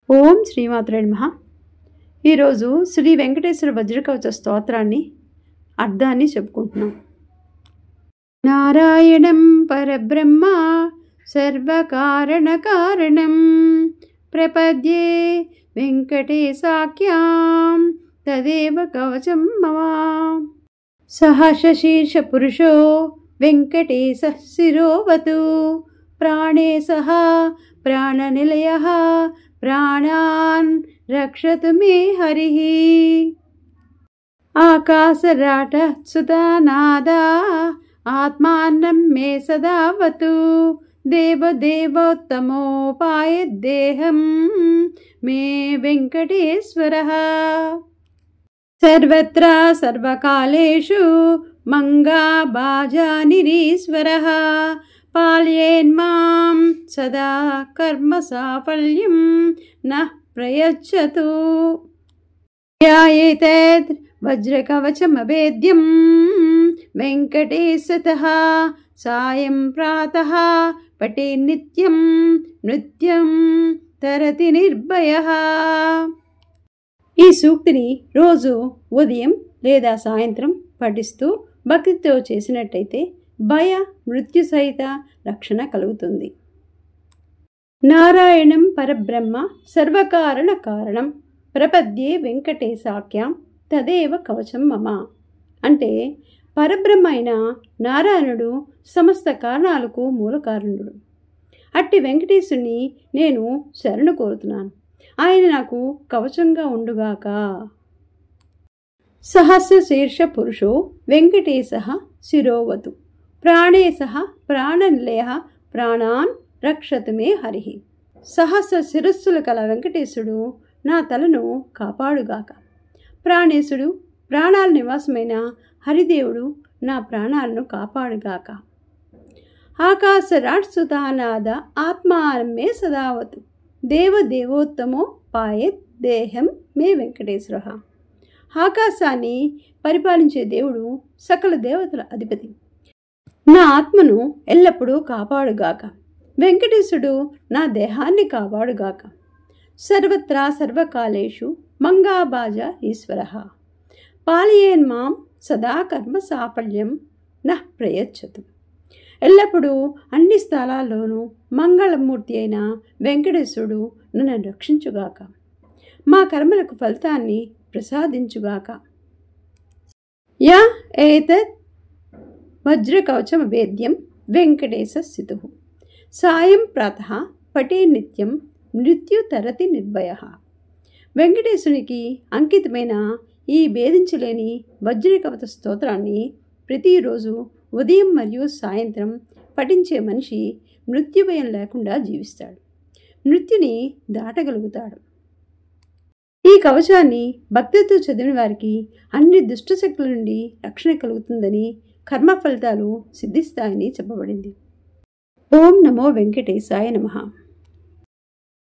ఓం శ్రీమాత్రే నమః. ఈరోజు శ్రీ వెంకటేశ్వర వజ్రకవచ స్తోత్రాన్ని అర్థాన్ని చెప్పుకుంటున్నాం. నారాయణం పరబ్రహ్మ సర్వకారణకారణం ప్రపద్యే వెంకటేశాఖ్యాం తదేవ కవచం మమ. సహస్రశీర్ష పురుషో వెంకటేశః శిరోవతు ప్రాణే సహ ప్రాణనిలయః ప్రాణాన్ రక్షతు మే హరిః. ఆకాశరాట సుతానాదా ఆత్మానం మే సదావతు దేవదేవోత్తమోపాయదేహం మే వెంకటేశ్వరః. సర్వత్ర సర్వకాలేషు మంగాబాజానిరీశ్వరః పాలయేన్మాం సదా కర్మ సాఫల్యం నః ప్రయచ్చతు. ధ్యాయేతద్ వజ్రకవచమవేద్యం వెంకటేశతః సాయం ప్రాతః పఠే నిత్యం నృత్యం తరతి నిర్భయః. ఈ సూక్తిని రోజు ఉదయం లేదా సాయంత్రం పఠిస్తూ భక్తితో చేసినట్టయితే భయ మృత్యు సహిత రక్షణ కలుగుతుంది. నారాయణం పరబ్రహ్మ సర్వకారణ కారణం ప్రపద్యే వెంకటేశాఖ్యాం తదేవ కవచం మమ. అంటే పరబ్రహ్మ అయిన నారాయణుడు సమస్త కారణాలకు మూల కారణుడు. అట్టి వెంకటేశుని నేను శరణు కోరుతున్నాను, ఆయన నాకు కవచంగా ఉండుగాక. సహస్రశీర్ష పురుషో వెంకటేశః శిరోవతు ప్రాణే సహ ప్రాణనిలయః ప్రాణాన్ రక్షతు మే హరిః. సహస్ర శిరస్సులు కల వెంకటేశుడు నా తలను కాపాడుగాక. ప్రాణేశుడు ప్రాణాల నివాసమైన హరిదేవుడు నా ప్రాణాలను కాపాడుగాక. ఆకాశరాట్సుతానాద ఆత్మానం మే సదావతు దేవదేవోత్తమో పాయత్ దేహం మే వెంకటేశ్వరః. ఆకాశాన్ని పరిపాలించే దేవుడు సకల దేవతల అధిపతి, నా ఆత్మను ఎల్లప్పుడూ కాపాడుగాక. వెంకటేశుడు నా దేహాన్ని కాపాడుగాక. సర్వత్రా సర్వకాలేషు మంగాబాజ ఈశ్వరః పాలయేన్మాం సదా కర్మ సాఫల్యం నః ప్రయచ్చతు. ఎల్లప్పుడూ అన్ని స్థలాల్లోనూ మంగళమూర్తి అయిన వెంకటేశ్వరుడు నన్ను రక్షించుగాక, మా కర్మలకు ఫలితాన్ని ప్రసాదించుగాక. యా ఏతత్ వజ్రకవచమవేద్యం వెంకటేశస్థితుః సాయం ప్రాతః పఠే నిత్యం మృత్యు తరతి నిర్భయః. వెంకటేశునికి అంకితమైన ఈ భేదించలేని వజ్రకవచ స్తోత్రాన్ని ప్రతిరోజు ఉదయం మరియు సాయంత్రం పఠించే మనిషి మృత్యుభయం లేకుండా జీవిస్తాడు, మృత్యుని దాటగలుగుతాడు. ఈ కవచాన్ని భక్తితో చదివిన వారికి అన్ని దుష్టశక్తుల నుండి రక్షణ కలుగుతుందని, కర్మ ఫలితాలు సిద్ధిస్తాయని చెప్పబడింది. ఓం నమో వెంకటేశాయ నమః.